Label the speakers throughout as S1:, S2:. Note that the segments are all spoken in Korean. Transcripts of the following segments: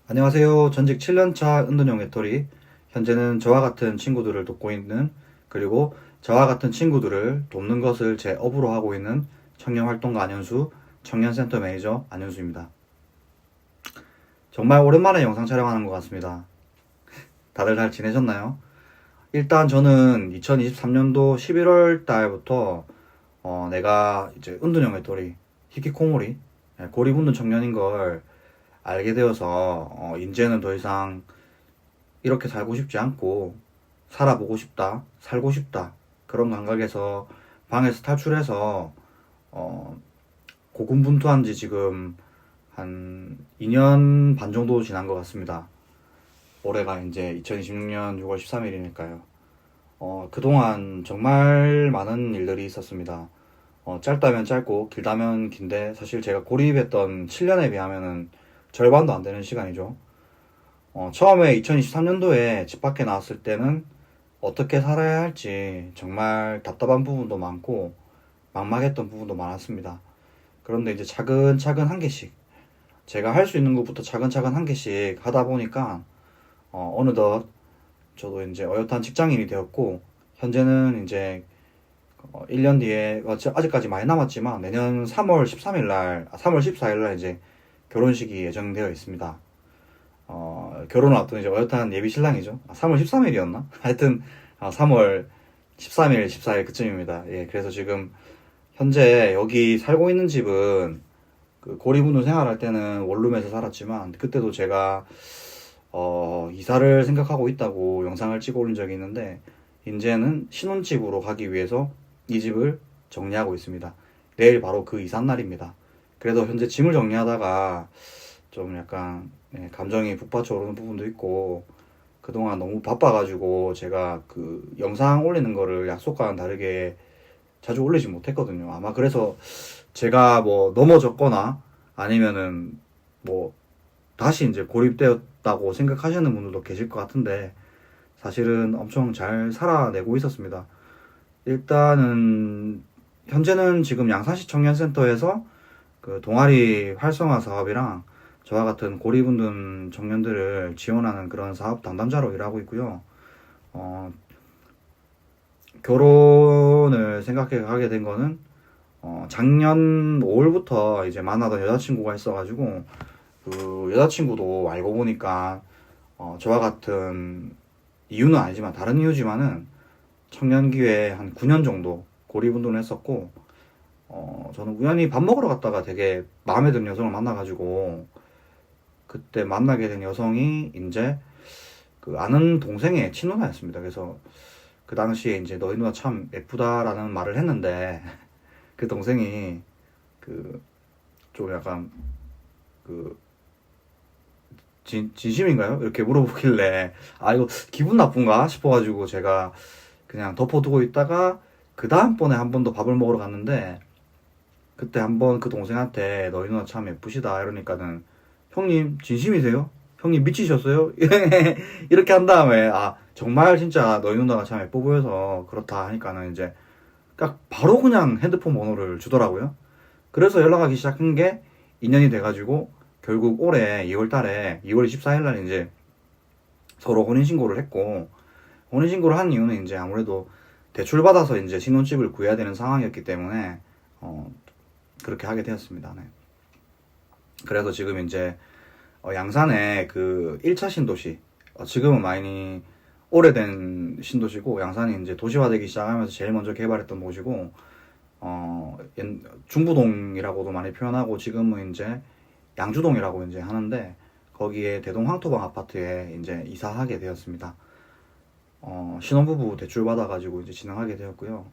S1: 안녕하세요. 전직 7년차 은둔형 외톨이, 현재는 저와 같은 친구들을 돕고 있는, 그리고 저와 같은 친구들을 돕는 것을 제 업으로 하고 있는 청년활동가 안현수, 청년센터 매니저 안현수입니다. 정말 오랜만에 영상 촬영하는 것 같습니다. 다들 잘 지내셨나요? 일단 저는 2023년도 11월 달부터 내가 이제 은둔형 외톨이, 히키코모리, 고립운둔 청년인 걸 알게 되어서 이제는 더 이상 이렇게 살고 싶지 않고 살아보고 싶다, 살고 싶다 그런 감각에서 방에서 탈출해서 어, 고군분투한 지 지금 한 2년 반 정도 지난 것 같습니다. 올해가 이제 2026년 6월 13일이니까요. 그동안 정말 많은 일들이 있었습니다. 짧다면 짧고 길다면 긴데 사실 제가 고립했던 7년에 비하면은 절반도 안 되는 시간이죠. 처음에 2023년도에 집 밖에 나왔을 때는 어떻게 살아야 할지 정말 답답한 부분도 많고 막막했던 부분도 많았습니다. 그런데 이제 차근차근 한 개씩 제가 할 수 있는 것부터 차근차근 한 개씩 하다 보니까 어느덧 저도 이제 어엿한 직장인이 되었고 현재는 이제 1년 뒤에 아직까지 많이 남았지만 내년 3월 13일 날, 3월 14일 날 이제 결혼식이 예정되어 있습니다. 결혼을 앞둔 이제 어엿한 예비 신랑이죠. 3월 13일이었나? 하여튼 3월 13일, 14일 그쯤입니다. 예, 그래서 지금 현재 여기 살고 있는 집은 그 고리분도 생활할 때는 원룸에서 살았지만 그때도 제가 이사를 생각하고 있다고 영상을 찍어 올린 적이 있는데 이제는 신혼집으로 가기 위해서 이 집을 정리하고 있습니다. 내일 바로 그 이삿 날입니다. 그래도 현재 짐을 정리하다가 좀 약간 감정이 북받쳐 오르는 부분도 있고 그동안 너무 바빠가지고 제가 그 영상 올리는 거를 약속과는 다르게 자주 올리지 못했거든요. 아마 그래서 제가 뭐 넘어졌거나 아니면은 뭐 다시 이제 고립되었다고 생각하시는 분들도 계실 것 같은데 사실은 엄청 잘 살아내고 있었습니다. 일단은 현재는 지금 양산시 청년센터에서 그 동아리 활성화 사업이랑 저와 같은 고립운둔 청년들을 지원하는 그런 사업 담당자로 일하고 있고요. 어, 결혼을 생각해 가게 된 거는 작년 5월부터 이제 만나던 여자친구가 있어가지고 그 여자친구도 알고 보니까 저와 같은 이유는 아니지만 다른 이유지만은 청년기에 한 9년 정도 고립운동을 했었고 저는 우연히 밥 먹으러 갔다가 되게 마음에 드는 여성을 만나가지고 그때 만나게 된 여성이 이제 그 아는 동생의 친누나였습니다. 그래서 그 당시에 이제 너희 누나 참 예쁘다라는 말을 했는데 그 동생이 그 좀 약간 그 진심인가요? 이렇게 물어보길래 아 이거 기분 나쁜가 싶어가지고 제가 그냥 덮어두고 있다가 그 다음번에 한 번 더 밥을 먹으러 갔는데 그때 한번 그 동생한테 너희 누나 참 예쁘시다 이러니까는 형님 진심이세요? 형님 미치셨어요? 이렇게 한 다음에 아 정말 진짜 너희 누나가 참 예뻐 보여서 그렇다 하니까는 이제 딱 바로 그냥 핸드폰 번호를 주더라고요. 그래서 연락하기 시작한 게 2년이 돼가지고 결국 올해 2월 달에 2월 24일 날 이제 서로 혼인신고를 했고 혼인신고를 한 이유는 이제 아무래도 대출받아서 이제 신혼집을 구해야 되는 상황이었기 때문에 어, 그렇게 하게 되었습니다. 네. 그래서 지금 이제 양산에 그 1차 신도시 지금은 많이 오래된 신도시고 양산이 이제 도시화되기 시작하면서 제일 먼저 개발했던 곳이고 중부동이라고도 많이 표현하고 지금은 이제 양주동이라고 이제 하는데 거기에 대동 황토방 아파트에 이제 이사하게 되었습니다. 신혼부부 대출 받아가지고 이제 진행하게 되었고요.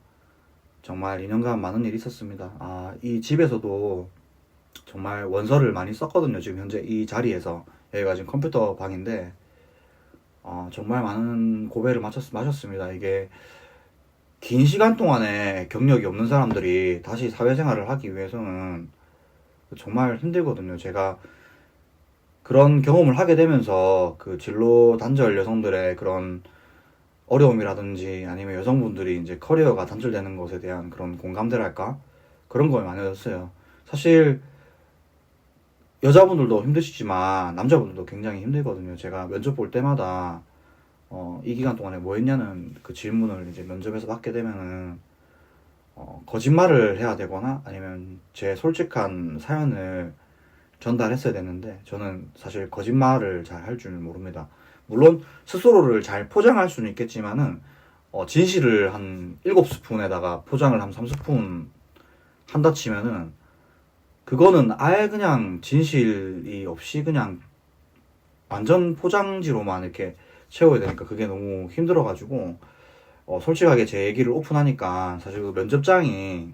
S1: 정말 2년간 많은 일이 있었습니다. 이 집에서도 정말 원서를 많이 썼거든요. 지금 현재 이 자리에서 여기가 지금 컴퓨터 방인데 정말 많은 고배를 마셨습니다. 이게 긴 시간 동안에 경력이 없는 사람들이 다시 사회생활을 하기 위해서는 정말 힘들거든요. 제가 그런 경험을 하게 되면서 그 진로 단절 여성들의 그런 어려움이라든지 아니면 여성분들이 이제 커리어가 단절되는 것에 대한 그런 공감대랄까? 그런 걸 많이 얻었어요. 사실 여자분들도 힘드시지만 남자분들도 굉장히 힘들거든요. 제가 면접 볼 때마다 이 기간 동안에 뭐 했냐는 그 질문을 이제 면접에서 받게 되면은 거짓말을 해야 되거나 아니면 제 솔직한 사연을 전달했어야 되는데 저는 사실 거짓말을 잘 할 줄 모릅니다. 물론 스스로를 잘 포장할 수는 있겠지만은 진실을 한 7스푼에다가 포장을 한 3스푼 한다 치면은 그거는 아예 그냥 진실이 없이 그냥 완전 포장지로만 이렇게 채워야 되니까 그게 너무 힘들어가지고 솔직하게 제 얘기를 오픈하니까 사실 그 면접장이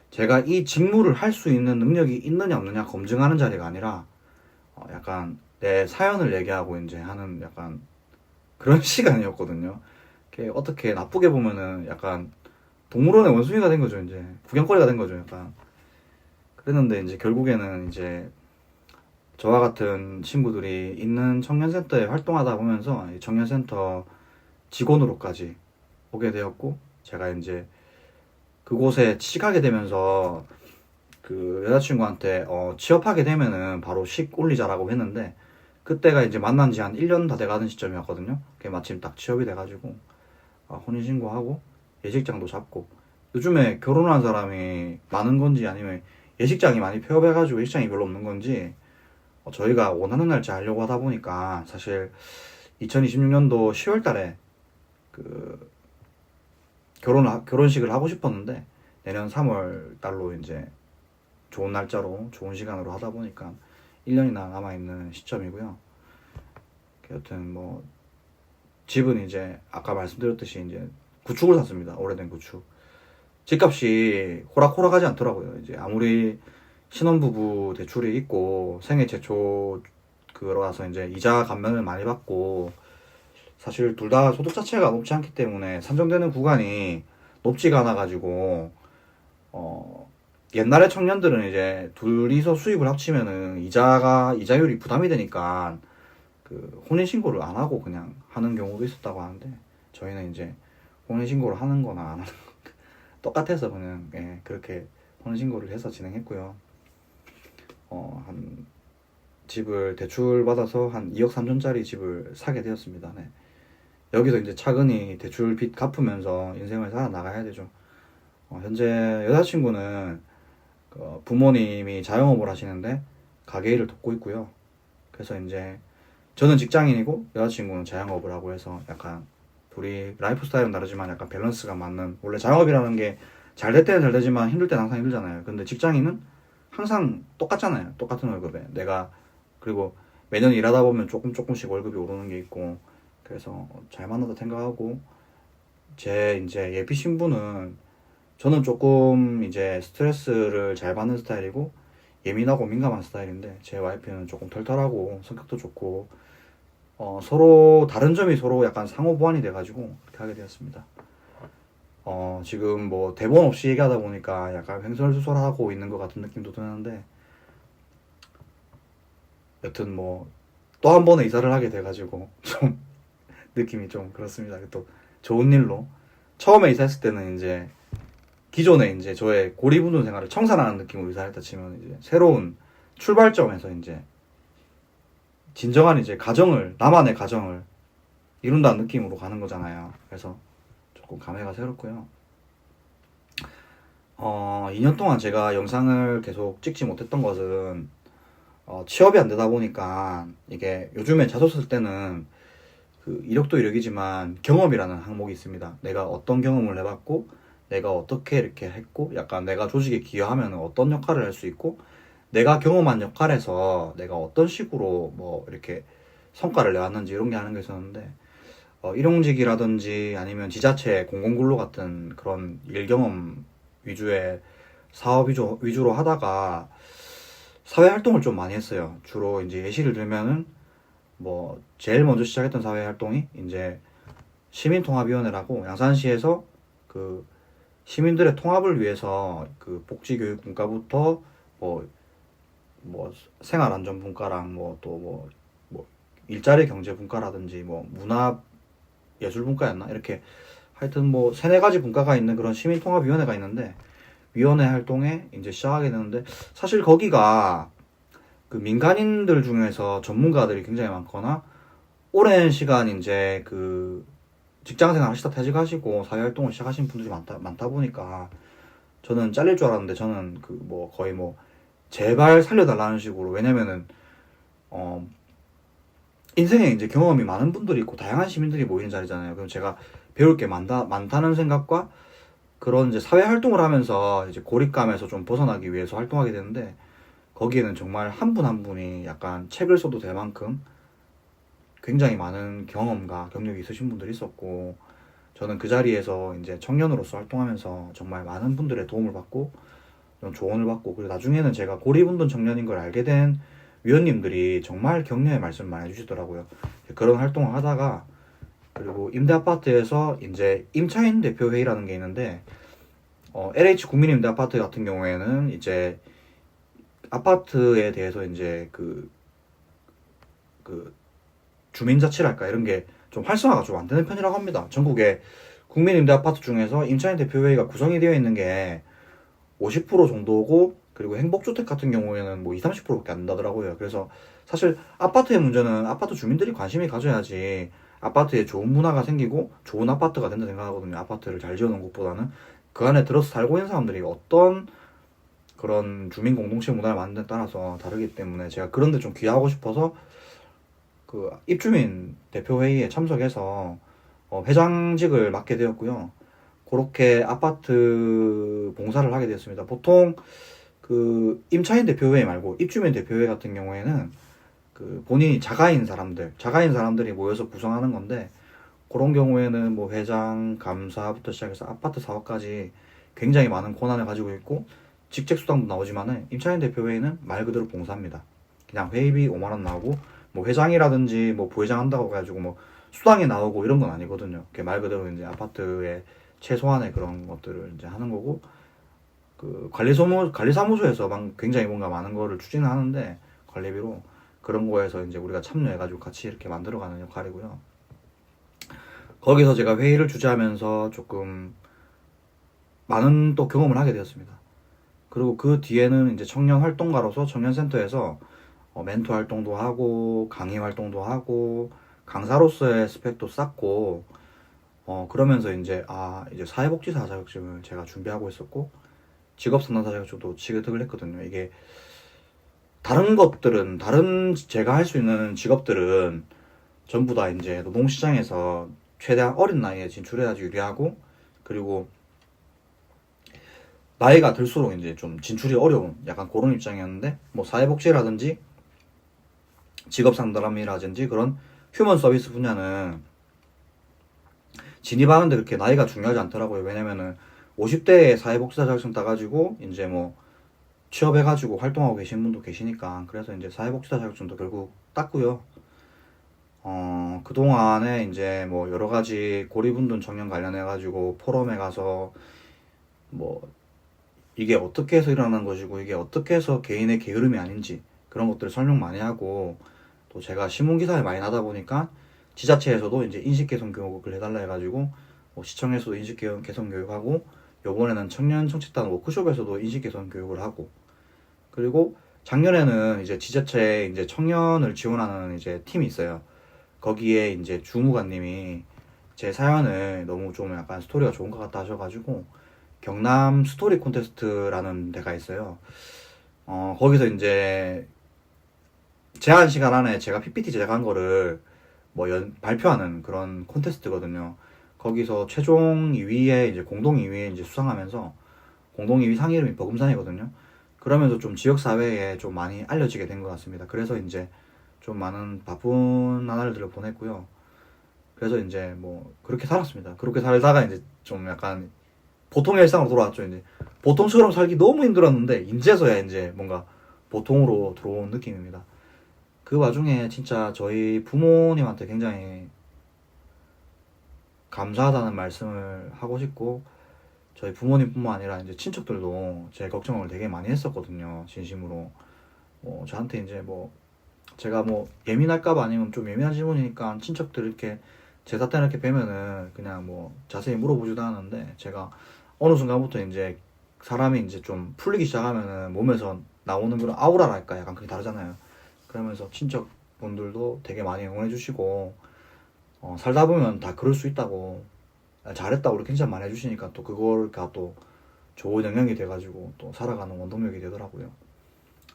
S1: 제가 이 직무를 할 수 있는 능력이 있느냐 없느냐 검증하는 자리가 아니라 약간 내 사연을 얘기하고 이제 하는 약간 그런 시간이었거든요. 어떻게 나쁘게 보면은 약간 동물원의 원숭이가 된 거죠. 이제 구경거리가 된 거죠. 약간 그랬는데 이제 결국에는 이제 저와 같은 친구들이 있는 청년센터에 활동하다 보면서 이 청년센터 직원으로까지 오게 되었고 제가 이제 그곳에 취직하게 되면서 그 여자친구한테 취업하게 되면은 바로 식 올리자라고 했는데 그때가 이제 만난 지 한 1년 다 돼가는 시점이었거든요. 그게 마침 딱 취업이 돼가지고 혼인신고하고 예식장도 잡고 요즘에 결혼한 사람이 많은 건지 아니면 예식장이 많이 폐업해가지고 예식장이 별로 없는 건지 저희가 원하는 날짜 하려고 하다 보니까 사실 2026년도 10월 달에 그 결혼식을 하고 싶었는데 내년 3월 달로 이제 좋은 날짜로 좋은 시간으로 하다 보니까 1년이나 남아있는 시점이고요. 여튼 뭐 집은 이제 아까 말씀드렸듯이 이제 구축을 샀습니다. 오래된 구축. 집값이 호락호락하지 않더라고요. 이제 아무리 신혼부부 대출이 있고 생애 최초 그러라서 이제 이자 감면을 많이 받고 사실 둘 다 소득 자체가 높지 않기 때문에 산정되는 구간이 높지가 않아가지고 옛날에 청년들은 이제 둘이서 수입을 합치면은 이자율이 부담이 되니까 그 혼인신고를 안 하고 그냥 하는 경우도 있었다고 하는데 저희는 이제 혼인신고를 하는 거나 안 하는 거 똑같아서 그냥 그렇게 혼인신고를 해서 진행했고요. 한 집을 대출 받아서 한 2억 3천짜리 집을 사게 되었습니다. 네. 여기서 이제 차근히 대출 빚 갚으면서 인생을 살아나가야 되죠. 현재 여자친구는 부모님이 자영업을 하시는데 가게 일을 돕고 있고요. 그래서 이제 저는 직장인이고 여자친구는 자영업을 하고 해서 약간 둘이 라이프 스타일은 다르지만 약간 밸런스가 맞는 원래 자영업이라는 게 잘 될 때는 잘 되지만 힘들 때는 항상 힘들잖아요. 근데 직장인은 항상 똑같잖아요. 똑같은 월급에 내가 그리고 매년 일하다 보면 조금씩 월급이 오르는 게 있고 그래서 잘 만나다 생각하고 제 이제 예비 신부는 저는 조금 이제 스트레스를 잘 받는 스타일이고 예민하고 민감한 스타일인데 제 와이프는 조금 털털하고 성격도 좋고 서로 다른 점이 서로 약간 상호 보완이 돼가지고 그렇게 하게 되었습니다. 지금 뭐 대본 없이 얘기하다 보니까 약간 횡설수설하고 있는 것 같은 느낌도 드는데 여튼 뭐 또 한 번에 이사를 하게 돼가지고 좀 느낌이 좀 그렇습니다. 또 좋은 일로 처음에 이사했을 때는 이제 기존에 이제 저의 고리분둔 생활을 청산하는 느낌으로 이사했다 치면 이제 새로운 출발점에서 이제 진정한 이제 나만의 가정을 이룬다는 느낌으로 가는 거잖아요. 그래서 조금 감회가 새롭고요. 2년 동안 제가 영상을 계속 찍지 못했던 것은 취업이 안 되다 보니까 이게 요즘에 자소 쓸 때는 그 이력도 이력이지만 경험이라는 항목이 있습니다. 내가 어떤 경험을 해봤고 내가 어떻게 이렇게 했고 약간 내가 조직에 기여하면 어떤 역할을 할 수 있고 내가 경험한 역할에서 내가 어떤 식으로 뭐 이렇게 성과를 내왔는지 이런 게 하는 게 있었는데 일용직이라든지 아니면 지자체 공공근로 같은 그런 일 경험 위주의 사업 위주로 하다가 사회 활동을 좀 많이 했어요. 주로 이제 예시를 들면은 뭐 제일 먼저 시작했던 사회 활동이 이제 시민통합위원회라고 양산시에서 그 시민들의 통합을 위해서 그 복지교육 분과부터 뭐 생활안전 분과랑 뭐 또 뭐 일자리 경제 분과라든지 뭐 문화 예술 분과였나 이렇게 하여튼 뭐 세네 가지 분과가 있는 그런 시민통합위원회가 있는데 위원회 활동에 이제 시작하게 되는데 사실 거기가 그 민간인들 중에서 전문가들이 굉장히 많거나 오랜 시간 이제 그 직장생활 하시다 퇴직하시고 사회활동을 시작하신 분들이 많다 보니까 저는 잘릴 줄 알았는데 저는 그 뭐 거의 뭐 제발 살려달라는 식으로. 왜냐면은 어 인생에 이제 경험이 많은 분들이 있고 다양한 시민들이 모이는 자리잖아요. 그럼 제가 배울 게 많다는 생각과 그런 이제 사회 활동을 하면서 이제 고립감에서 좀 벗어나기 위해서 활동하게 되는데, 거기에는 정말 한 분 한 분이 약간 책을 써도 될 만큼 굉장히 많은 경험과 경력이 있으신 분들이 있었고, 저는 그 자리에서 이제 청년으로서 활동하면서 정말 많은 분들의 도움을 받고 이런 조언을 받고, 그리고 나중에는 제가 고립운동 청년인 걸 알게 된 위원님들이 정말 격려의 말씀 많이 해주시더라고요. 그런 활동을 하다가, 그리고 임대아파트에서 이제 임차인 대표 회의라는 게 있는데, LH 국민임대아파트 같은 경우에는 이제 아파트에 대해서 이제 그 주민자치랄까 이런 게 좀 활성화가 좀 안 되는 편이라고 합니다. 전국에 국민임대아파트 중에서 임차인 대표 회의가 구성이 되어 있는 게 50% 정도고, 그리고 행복주택 같은 경우에는 뭐 20, 30%밖에 안 된다더라고요. 그래서 사실 아파트의 문제는 아파트 주민들이 관심이 가져야지 아파트에 좋은 문화가 생기고 좋은 아파트가 된다 생각하거든요. 아파트를 잘 지어놓은 곳보다는 그 안에 들어서 살고 있는 사람들이 어떤 그런 주민 공동체 문화를 만드는 데 따라서 다르기 때문에 제가 그런 데 좀 귀하고 싶어서 그 입주민 대표 회의에 참석해서 회장직을 맡게 되었고요. 그렇게 아파트 봉사를 하게 되었습니다. 보통 그 임차인 대표회 말고 입주민 대표회 같은 경우에는 그 본인이 자가인 사람들이 모여서 구성하는 건데, 그런 경우에는 뭐 회장, 감사부터 시작해서 아파트 사업까지 굉장히 많은 권한을 가지고 있고 직책 수당도 나오지만은, 임차인 대표회의는 말 그대로 봉사입니다. 그냥 회의비 5만 원 나오고, 뭐 회장이라든지 뭐 부회장 한다고 해가지고 뭐 수당이 나오고 이런 건 아니거든요. 말 그대로 이제 아파트의 최소한의 그런 것들을 이제 하는 거고, 그 관리사무소에서 굉장히 뭔가 많은 거를 추진을 하는데, 관리비로 그런 거에서 이제 우리가 참여해가지고 같이 이렇게 만들어가는 역할이고요. 거기서 제가 회의를 주재하면서 조금 많은 또 경험을 하게 되었습니다. 그리고 그 뒤에는 이제 청년 활동가로서 청년센터에서 멘토 활동도 하고 강의 활동도 하고 강사로서의 스펙도 쌓고, 그러면서 이제 사회복지사 자격증을 제가 준비하고 있었고, 직업상담사 자격증도 취득을 했거든요. 이게 다른 제가 할 수 있는 직업들은 전부 다 이제 노동시장에서 최대한 어린 나이에 진출해야지 유리하고, 그리고 나이가 들수록 이제 좀 진출이 어려운 약간 그런 입장이었는데, 뭐 사회복지라든지 직업상담이라든지 그런 휴먼 서비스 분야는 진입하는데 그렇게 나이가 중요하지 않더라고요. 왜냐면은 50대에 사회복지사 자격증 따가지고 이제 뭐 취업해가지고 활동하고 계신 분도 계시니까. 그래서 이제 사회복지사 자격증도 결국 땄고요. 그동안에 이제 뭐 여러 가지 고립운동 청년 관련해가지고 포럼에 가서 뭐 이게 어떻게 해서 일어나는 것이고 이게 어떻게 해서 개인의 게으름이 아닌지 그런 것들을 설명 많이 하고, 또 제가 신문기사에 많이 나다 보니까 지자체에서도 이제 인식개선 교육을 해달라 해가지고 뭐 시청에서도 인식개선 교육하고, 요번에는 청년정책단 워크숍에서도 인식개선 교육을 하고, 그리고 작년에는 이제 지자체에 이제 청년을 지원하는 이제 팀이 있어요. 거기에 이제 주무관님이 제 사연을 너무 좀 약간 스토리가 좋은 것 같다 하셔가지고 경남 스토리 콘테스트라는 데가 있어요. 거기서 이제 제한 시간 안에 제가 PPT 제작한 거를 뭐 발표하는 그런 콘테스트거든요. 거기서 최종 2위에 이제 공동 2위에 이제 수상하면서, 공동 2위 상 이름이 버금상이거든요. 그러면서 좀 지역 사회에 좀 많이 알려지게 된 것 같습니다. 그래서 이제 좀 많은 바쁜 나날들을 보냈고요. 그래서 이제 뭐 그렇게 살았습니다. 그렇게 살다가 이제 좀 약간 보통의 일상으로 돌아왔죠. 이제 보통처럼 살기 너무 힘들었는데 이제서야 이제 뭔가 보통으로 들어온 느낌입니다. 그 와중에 진짜 저희 부모님한테 굉장히 감사하다는 말씀을 하고 싶고, 저희 부모님뿐만 아니라 이제 친척들도 제 걱정을 되게 많이 했었거든요. 진심으로. 뭐 저한테 이제 뭐 제가 뭐 예민할까봐, 아니면 좀 예민한 질문이니까 친척들 이렇게 제사 때 이렇게 뵈면은 그냥 뭐 자세히 물어보지도 않았는데, 제가 어느 순간부터 이제 사람이 이제 좀 풀리기 시작하면은 몸에서 나오는 그런 아우라랄까 약간 그게 다르잖아요. 그러면서 친척분들도 되게 많이 응원해주시고 살다 보면 다 그럴 수 있다고 잘했다고 이렇게 칭찬 많이 해주시니까 또 그거가 또 좋은 영향이 돼가지고 또 살아가는 원동력이 되더라고요.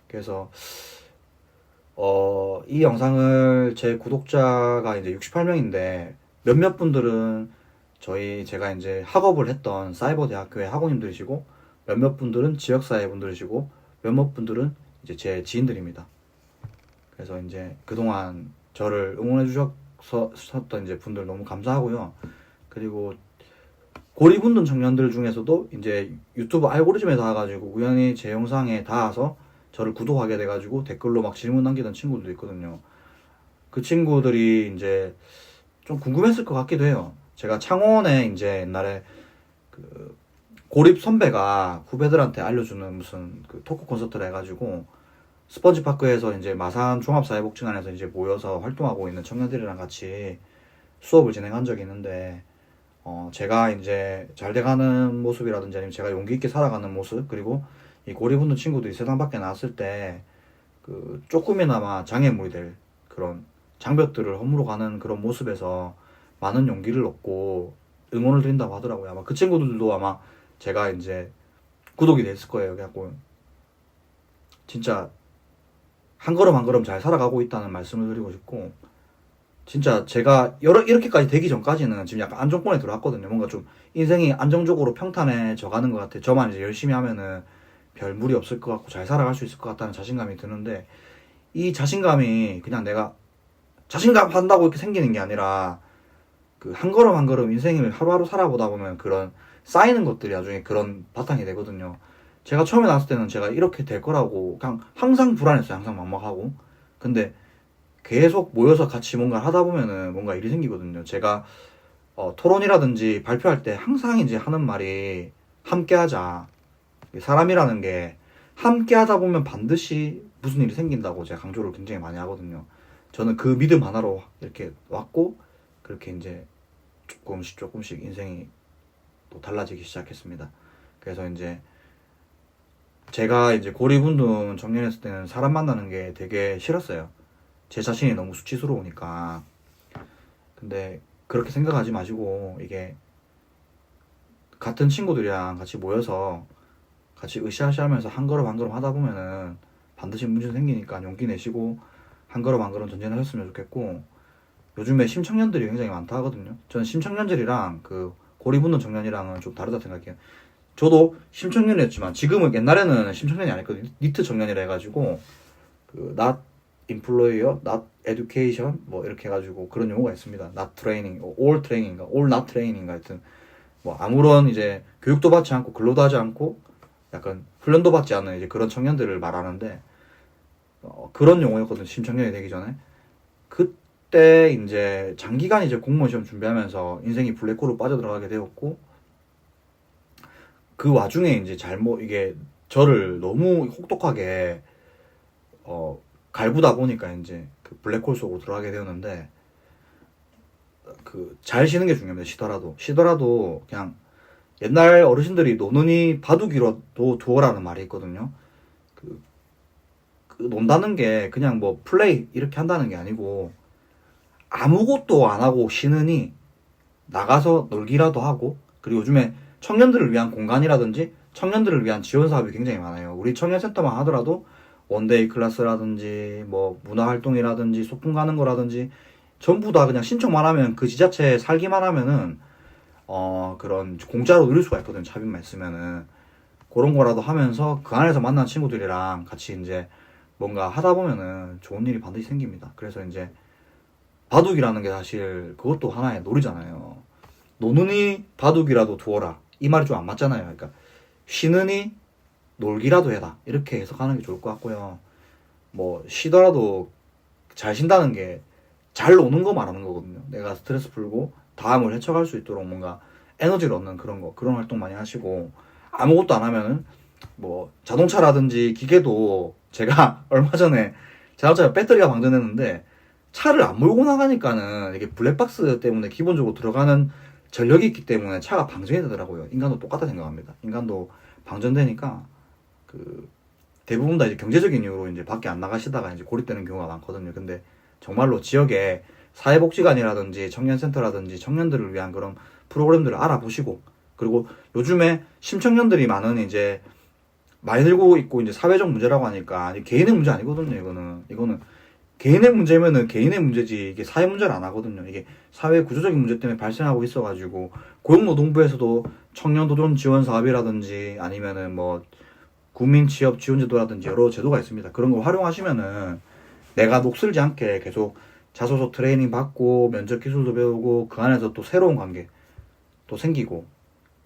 S1: 그래서 이 영상을 제 구독자가 이제 68명인데 몇몇 분들은 제가 이제 학업을 했던 사이버 대학교의 학우님들이시고 몇몇 분들은 지역사회 분들이시고 몇몇 분들은 이제 제 지인들입니다. 그래서 이제 그동안 저를 응원해 주셨던 이제 분들 너무 감사하고요. 그리고 고리분둔 청년들 중에서도 이제 유튜브 알고리즘에 닿아가지고 우연히 제 영상에 닿아서 저를 구독하게 돼가지고 댓글로 막 질문 남기던 친구들도 있거든요. 그 친구들이 이제 좀 궁금했을 것 같기도 해요. 제가 창원에 이제 옛날에 그 고립 선배가 후배들한테 알려주는 무슨 그 토크 콘서트를 해가지고 스펀지파크에서 이제 마산 종합사회복지관에서 이제 모여서 활동하고 있는 청년들이랑 같이 수업을 진행한 적이 있는데 제가 이제 잘 돼가는 모습이라든지 아니면 제가 용기 있게 살아가는 모습 그리고 이 고립운동 친구들이 세상 밖에 나왔을 때 그 조금이나마 장애물이 될 그런 장벽들을 허물어 가는 그런 모습에서 많은 용기를 얻고 응원을 드린다고 하더라고요. 아마 그 친구들도 아마 제가 이제 구독이 됐을 거예요. 그래갖고 진짜 한 걸음 한 걸음 잘 살아가고 있다는 말씀을 드리고 싶고 진짜 제가 이렇게까지 되기 전까지는 지금 약간 안정권에 들어왔거든요. 뭔가 좀 인생이 안정적으로 평탄해져 가는 것 같아요. 저만 이제 열심히 하면은 별 무리 없을 것 같고 잘 살아갈 수 있을 것 같다는 자신감이 드는데 이 자신감이 그냥 내가 자신감 한다고 이렇게 생기는 게 아니라 그 한 걸음 한 걸음 인생을 하루하루 살아보다 보면 그런 쌓이는 것들이 나중에 그런 바탕이 되거든요. 제가 처음에 나왔을 때는 제가 이렇게 될 거라고 그냥 항상 불안했어요. 항상 막막하고. 근데 계속 모여서 같이 뭔가 하다 보면은 뭔가 일이 생기거든요. 제가 토론이라든지 발표할 때 항상 이제 하는 말이 함께 하자. 사람이라는 게 함께 하다 보면 반드시 무슨 일이 생긴다고 제가 강조를 굉장히 많이 하거든요. 저는 그 믿음 하나로 이렇게 왔고 그렇게 이제 조금씩 인생이 또 달라지기 시작했습니다. 그래서 이제 제가 이제 고립운동 청년이었을 때는 사람 만나는 게 되게 싫었어요. 제 자신이 너무 수치스러우니까. 근데 그렇게 생각하지 마시고 이게 같은 친구들이랑 같이 모여서 같이 으쌰으쌰 하면서 한 걸음 한 걸음 하다 보면은 반드시 문제 생기니까 용기 내시고 한 걸음 한 걸음 전진하셨으면 좋겠고 요즘에 심청년들이 굉장히 많다 하거든요. 저는 심청년들이랑 그 고립운동 청년이랑은 좀 다르다 생각해요. 저도 심청년이었지만 지금은 옛날에는 심청년이 아니거든요. 니트 청년이라 해가지고 그 not employer, not education 뭐 이렇게 해가지고 그런 용어가 있습니다. not training, all training인가, all not training인가 하여튼 뭐 아무런 이제 교육도 받지 않고 근로도 하지 않고 약간 훈련도 받지 않는 이제 그런 청년들을 말하는데 그런 용어였거든요. 심청년이 되기 전에. 그때 이제 장기간 이제 공무원 시험 준비하면서 인생이 블랙홀로 빠져들어가게 되었고 그 와중에 이제 이게 저를 너무 혹독하게 갈구다 보니까 이제 그 블랙홀 속으로 들어가게 되었는데 그 잘 쉬는 게 중요합니다. 쉬더라도 그냥 옛날 어르신들이 노는이 바둑이라도 두어라는 말이 있거든요. 그 논다는 게 그냥 뭐 플레이 이렇게 한다는 게 아니고 아무것도 안 하고 쉬느니 나가서 놀기라도 하고 그리고 요즘에 청년들을 위한 공간이라든지 청년들을 위한 지원 사업이 굉장히 많아요. 우리 청년센터만 하더라도 원데이 클래스라든지 뭐 문화활동이라든지 소풍 가는 거라든지 전부 다 그냥 신청만 하면 그 지자체에 살기만 하면은 그런 공짜로 누릴 수가 있거든요. 차비만 있으면은 그런 거라도 하면서 그 안에서 만난 친구들이랑 같이 이제 뭔가 하다 보면은 좋은 일이 반드시 생깁니다. 그래서 이제 바둑이라는 게 사실 그것도 하나의 놀이잖아요. 노느니 바둑이라도 두어라. 이 말이 좀 안 맞잖아요. 그러니까 쉬느니 놀기라도 해라. 이렇게 해석하는 게 좋을 것 같고요. 뭐 쉬더라도 잘 쉰다는 게 잘 노는 거 말하는 거거든요. 내가 스트레스 풀고 다음을 헤쳐갈 수 있도록 뭔가 에너지를 얻는 그런 활동 많이 하시고 아무것도 안 하면은 뭐 자동차라든지 기계도 제가 얼마 전에 자동차 배터리가 방전했는데 차를 안 몰고 나가니까는 이게 블랙박스 때문에 기본적으로 들어가는 전력이 있기 때문에 차가 방전이 되더라고요. 인간도 똑같다 생각합니다. 인간도 방전되니까 그 대부분 다 이제 경제적인 이유로 이제 밖에 안 나가시다가 이제 고립되는 경우가 많거든요. 근데 정말로 지역에 사회복지관이라든지 청년센터라든지 청년들을 위한 그런 프로그램들을 알아보시고, 그리고 요즘에 심청년들이 많은 이제 많이 들고 있고 이제 사회적 문제라고 하니까 이게 개인의 문제 아니거든요. 이거는 개인의 문제면은 개인의 문제지 이게 사회 문제를 안 하거든요. 이게 사회 구조적인 문제 때문에 발생하고 있어가지고 고용노동부에서도 청년도전 지원 사업이라든지 아니면은 뭐 국민 취업 지원 제도라든지 여러 제도가 있습니다. 그런 걸 활용하시면은 내가 녹슬지 않게 계속 자소서 트레이닝 받고 면접 기술도 배우고 그 안에서 또 새로운 관계 또 생기고,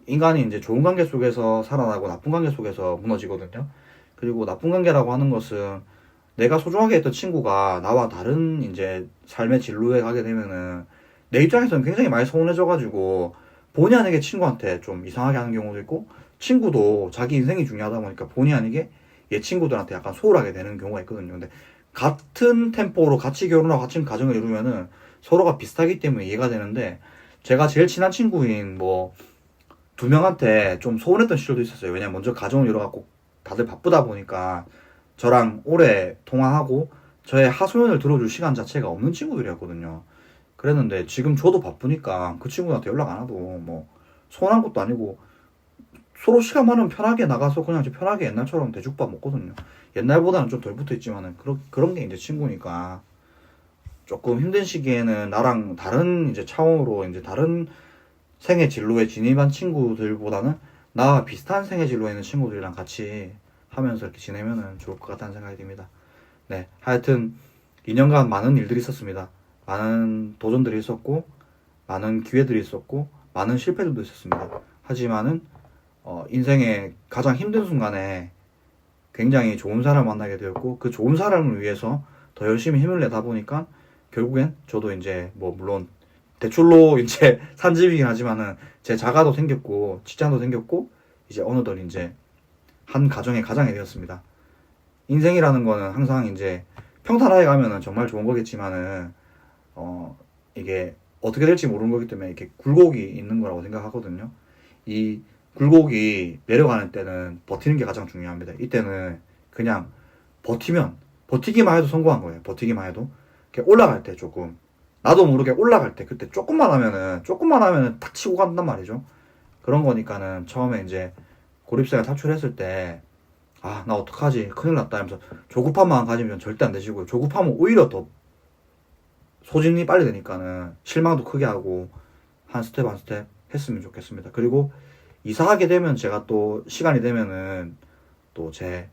S1: 인간이 이제 좋은 관계 속에서 살아나고 나쁜 관계 속에서 무너지거든요. 그리고 나쁜 관계라고 하는 것은 내가 소중하게 했던 친구가 나와 다른 이제 삶의 진로에 가게 되면은 내 입장에서는 굉장히 많이 서운해져가지고 본의 아니게 친구한테 좀 이상하게 하는 경우도 있고, 친구도 자기 인생이 중요하다 보니까 본의 아니게 얘 친구들한테 약간 소홀하게 되는 경우가 있거든요. 근데 같은 템포로 같이 결혼하고 같이 가정을 이루면은 서로가 비슷하기 때문에 이해가 되는데, 제가 제일 친한 친구인 뭐 2명한테 좀 소원했던 시절도 있었어요. 왜냐면 먼저 가정을 이뤄갖고 다들 바쁘다 보니까 저랑 오래 통화하고 저의 하소연을 들어줄 시간 자체가 없는 친구들이었거든요. 그랬는데 지금 저도 바쁘니까 그 친구한테 연락 안 해도 뭐 서운한 것도 아니고 서로 시간 많으면 편하게 나가서 그냥 편하게 옛날처럼 대죽밥 먹거든요. 옛날보다는 좀 덜 붙어 있지만은 그런 게 이제 친구니까, 조금 힘든 시기에는 나랑 다른 이제 차원으로 이제 다른 생애 진로에 진입한 친구들보다는 나와 비슷한 생애 진로에 있는 친구들이랑 같이 하면서 이렇게 지내면은 좋을 것 같다는 생각이 듭니다. 네, 하여튼 2년간 많은 일들이 있었습니다. 많은 도전들이 있었고, 많은 기회들이 있었고, 많은 실패들도 있었습니다. 하지만은 인생의 가장 힘든 순간에 굉장히 좋은 사람을 만나게 되었고, 그 좋은 사람을 위해서 더 열심히 힘을 내다 보니까 결국엔 저도 이제 뭐 물론 대출로 이제 산 집이긴 하지만은 제 자가도 생겼고 직장도 생겼고 이제 어느덧 이제 한 가정의 가장이 되었습니다. 인생이라는 거는 항상 이제 평탄하게 가면은 정말 좋은 거겠지만은 이게 어떻게 될지 모르는 거기 때문에 이렇게 굴곡이 있는 거라고 생각하거든요. 이 굴곡이 내려가는 때는 버티는 게 가장 중요합니다. 이때는 그냥 버티기만 해도 성공한 거예요. 버티기만 해도 이렇게 올라갈 때 조금, 나도 모르게 올라갈 때 그때 조금만 하면은 탁 치고 간단 말이죠. 그런 거니까는 처음에 이제 고립생활 탈출했을 때 아, 나 어떡하지? 큰일 났다 하면서 조급한 마음 가지면 절대 안 되시고요. 조급하면 오히려 더 소진이 빨리 되니까는 실망도 크게 하고 한 스텝 한 스텝 했으면 좋겠습니다. 그리고 이사하게 되면 제가 또 시간이 되면은 또 제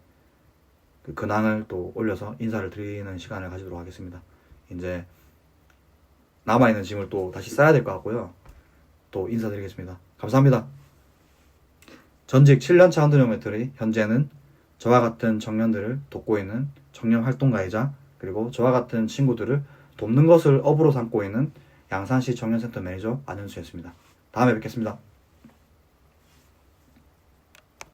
S1: 근황을 또 올려서 인사를 드리는 시간을 가지도록 하겠습니다. 이제 남아있는 짐을 또 다시 싸야 될 것 같고요. 또 인사드리겠습니다. 감사합니다. 전직 7년차 한두령 메터리, 현재는 저와 같은 청년들을 돕고 있는 청년 활동가이자 그리고 저와 같은 친구들을 돕는 것을 업으로 삼고 있는 양산시 청년센터 매니저 안현수였습니다. 다음에 뵙겠습니다.